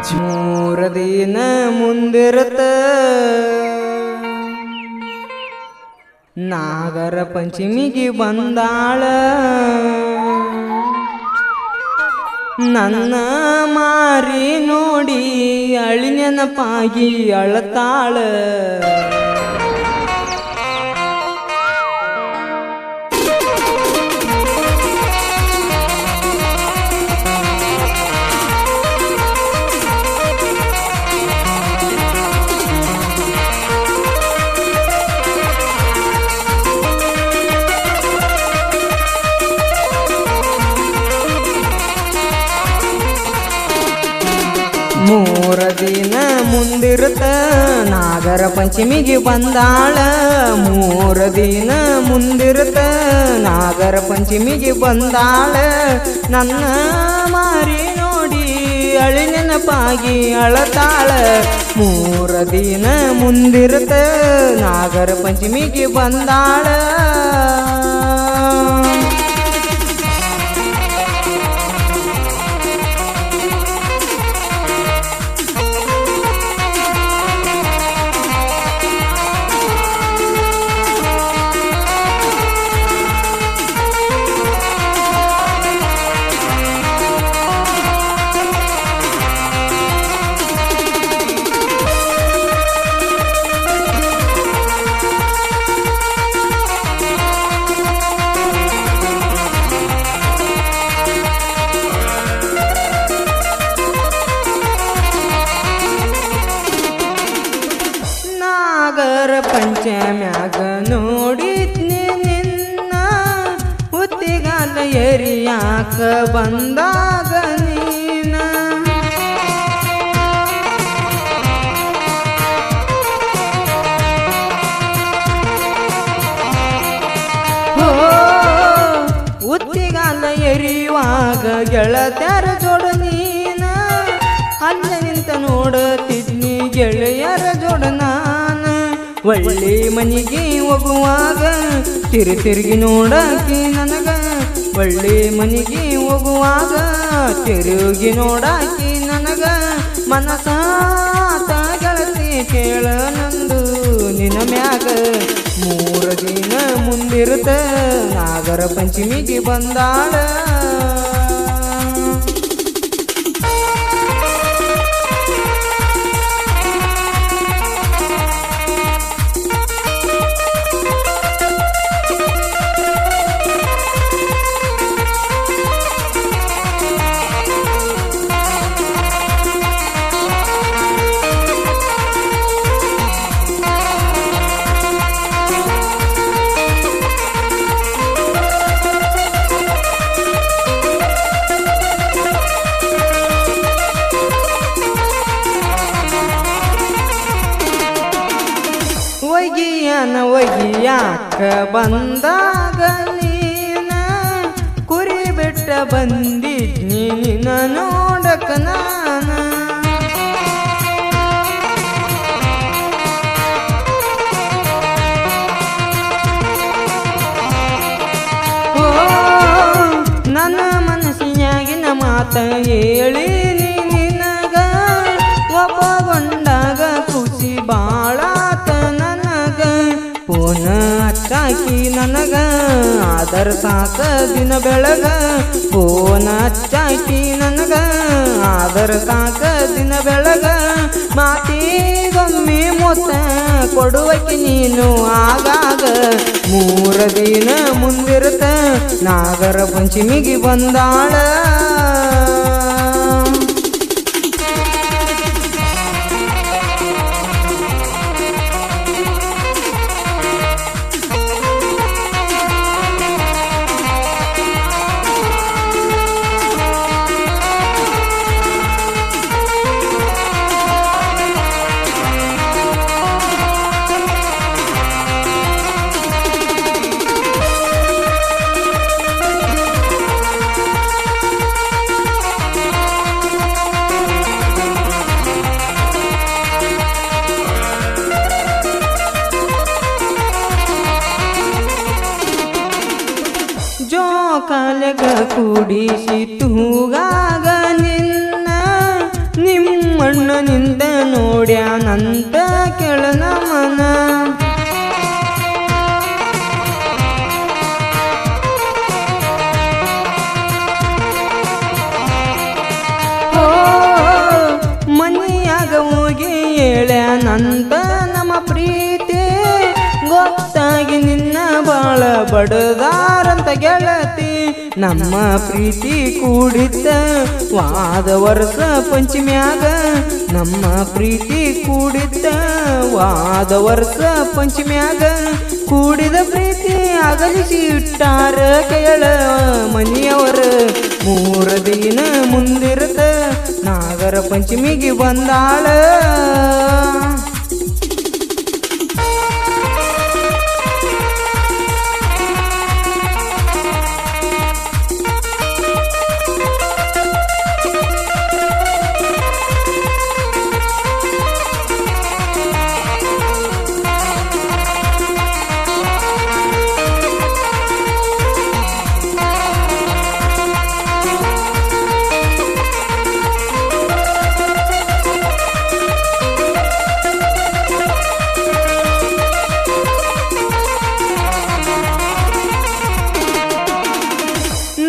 ಮೂರ ದಿನ ಮುಂದಿರತ ನಾಗರ ಪಂಚಮಿಗೆ ಬಂದಾಳ ನನ್ನ ಮಾರಿ ನೋಡಿ ಅಳಿ ನೆನಪಾಗಿ ಅಳತಾಳ ಮೂರ ದಿನ ಮುಂದಿರುತ್ತ ನಾಗರ ಪಂಚಮಿಗೆ ಬಂದಾಳ ಮೂರ ದಿನ ಮುಂದಿರುತ್ತ ನಾಗರ ಪಂಚಮಿಗೆ ಬಂದಾಳ ನನ್ನ ಮಾರಿ ನೋಡಿ ಅಳಿ ನೆನಪಾಗಿ ಅಳತಾಳ ಮೂರ ದಿನ ಮುಂದಿರುತ್ತ ನಾಗರ ಪಂಚಮಿಗೆ ಬಂದಾಳ ನಾಗರ ಪಂಚಮ್ಯಾಗ ನೋಡಿದ್ನಿ ನಿನ್ನ ಹುತ್ತಿಗಾಲ ಎರಿಯಾಕ ಬಂದಾಗ ನೀನ ಹುತ್ತಿಗಾಲ ಎರಿಯುವಾಗ ಗೆಳತ್ಯಾರ ಜೋಡ ನೀನ ಅಲ್ಲ ನಿಂತ ನೋಡತಿದ್ನಿ ಗೆಳೆಯರ ಜೋಡ ನಾನ ಒಳ್ಳೆ ಮನಿಗೆ ಹೋಗುವಾಗ ತಿರುಗಿ ನೋಡಾಕಿ ನನಗ ಒಳ್ಳೆ ಮನಿಗೆ ಹೋಗುವಾಗ ತಿರುಗಿ ನೋಡಾಕಿ ನನಗ ಮನಸಾತ ಗೆಳತಿ ಕೇಳ ನಂದು ನಿನ್ನ ಮ್ಯಾಗ ಮೂರ ದಿನ ಮುಂದಿರುತ್ತ ನಾಗರ ಪಂಚಮಿಗೆ ಬಂದಾಳ ಒಯ್ಯಾಕ ಬಂದಾಗ ನೀನ ಕುರಿ ಬಿಟ್ಟ ಬಂದಿದ್ನಿ ನಿನ್ನ ನೋಡಕ ನಾನ ನನ್ನ ಮನಸ್ಸಿನಾಗಿನ ಮಾತ ಹೇಳಿ ನಿನಗ ಒಪ್ಪಗೊಂಡಾಗ ಖುಷಿ ಬಾಳಾತ ನನಗ ಫೋನ ಹಚ್ಚಾಕಿ ನನಗ ಆದರ ಸಾಕ ದಿನ ಬೆಳಗ ಫೋನ ಹಚ್ಚಾಕಿ ನನಗ ಆದರ ಸಾಕ ದಿನ ಬೆಳಗ ಮಾತಿಗೊಮ್ಮೆ ಮೊತ್ತ ಕೊಡುವಕ್ಕೆ ನೀನು ಆಗಾಗ ಮೂರ ದಿನ ಮುಂದಿರುತ್ತ ನಾಗರ ಪಂಚಮಿಗೆ ಬಂದಾಳ ಕಾಲಗ ಕೂಡಿಸಿ ತೂಗಾಗ ನಿನ್ನ ನಿಮ್ಮ ನಿಂತ ನೋಡ್ಯಾನಂತ ಕೆಳನ ಮನ ಮನಿಯಾಗ ಹೋಗಿ ಹೇಳ್ಯಾನಂತ ನಮ್ಮ ಪ್ರೀತಿ ಗೊತ್ತಾಗಿ ನಿನ್ನ ಬಾಳ ಬಡದಾರಂತ ಗೆಳತಿ ನಮ್ಮ ಪ್ರೀತಿ ಕೂಡಿದ್ದ ವಾದ ವರ್ಷ ಪಂಚಮ್ಯಾಗ ನಮ್ಮ ಪ್ರೀತಿ ಕೂಡಿದ್ದ ವಾದ ವರ್ಷ ಪಂಚಮ್ಯಾಗ ಕೂಡಿದ ಪ್ರೀತಿ ಅಗಲಿಸಿ ಇಟ್ಟಾರ ಕೇಳ ಮನೆಯವರ 3 ದಿನ ಮುಂದಿರುತ್ತ ನಾಗರ ಪಂಚಮಿಗೆ ಬಂದಾಳ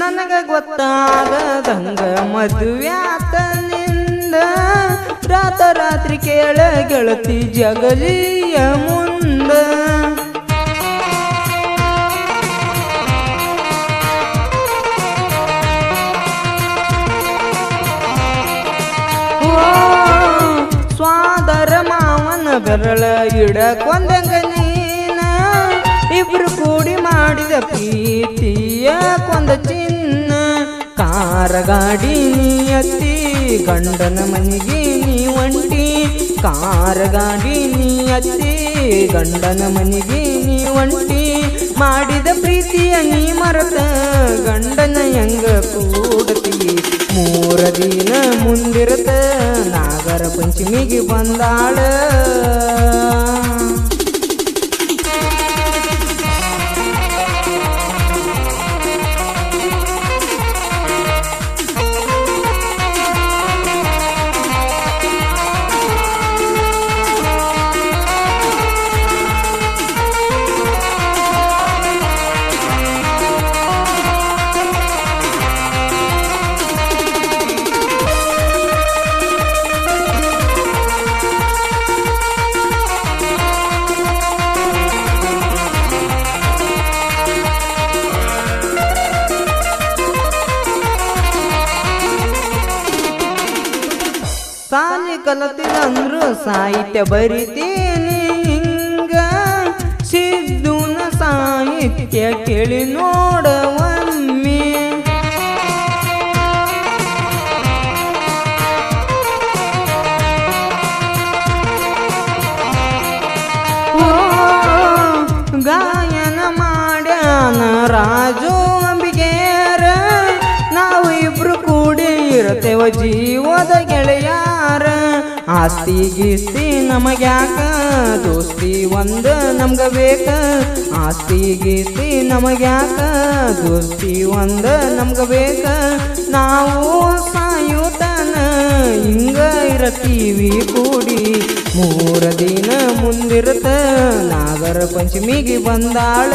ನನಗ ಗೊತ್ತಾಗದಂಗ ಮದುವ್ಯಾತ ನಿಂದ ರಾತ್ರಿ ಕೇಳ ಗೆಳತಿ ಜಗಲಿಯ ಮುಂದ ಸ್ವಾದರ ಮಾವನ ಬೆರಳ ಇಡಕೊಂದಂಗ ನೀನ ಇಬ್ರು ಕೂಡಿ ಮಾಡಿದ ಪ್ರೀತಿಯ ಕೊಂದ ಚಿನ್ನ ಕಾರ ಗಾಡಿ ನೀ ಅತ್ತಿ ಗಂಡನ ಮನೆಗೆ ನೀ ಒಂಟಿ ಕಾರ ಗಾಡಿ ನೀ ಅತ್ತಿ ಗಂಡನ ಮನೆಗೆ ನೀ ಒಂಟಿ ಮಾಡಿದ ಪ್ರೀತಿಯ ನೀ ಮರತ ಗಂಡನ ಹೆಂಗ ಕೂಡತಿ 3 ದಿನ ಮುಂದಿರತ ನಾಗರ ಪಂಚಮಿಗೆ ಬಂದಾಳ ಸಾಲಿ ಕಲತಿದಂದ್ರು ಸಾಹಿತ್ಯ ಬರಿತೀನಿ ಹಿಂಗ ಸಿದ್ದುನ ಸಾಹಿತ್ಯ ಕೇಳಿ ನೋಡವಮ್ಮಿ ಗಾಯನ ಮಾಡ್ಯಾನ ರಾಜು ಅಂಬಿಗೇರ ನಾವು ಇಬ್ರು ಕೂಡಿ ಇರತೇವ ಜೀವದ ಗೆಳೆಯಾರ ಆಸ್ತಿ ಗೀಸ್ತಿ ನಮಗ್ಯಾಕ ದೋಸ್ತಿ ಒಂದ ನಮ್ಗ ಬೇಕ ಆಸ್ತಿ ಗೀಸ್ತಿ ನಮಗ್ಯಾಕ ದೋಸ್ತಿ ಒಂದ ನಮ್ಗ ಬೇಕ ನಾವು ಸಾಯುತನ ಹಿಂಗ ಇರತೀವಿ ಕೂಡಿ 3 ದಿನ ಮುಂದಿರುತ್ತ ನಾಗರ ಪಂಚಮಿಗೆ ಬಂದಾಳ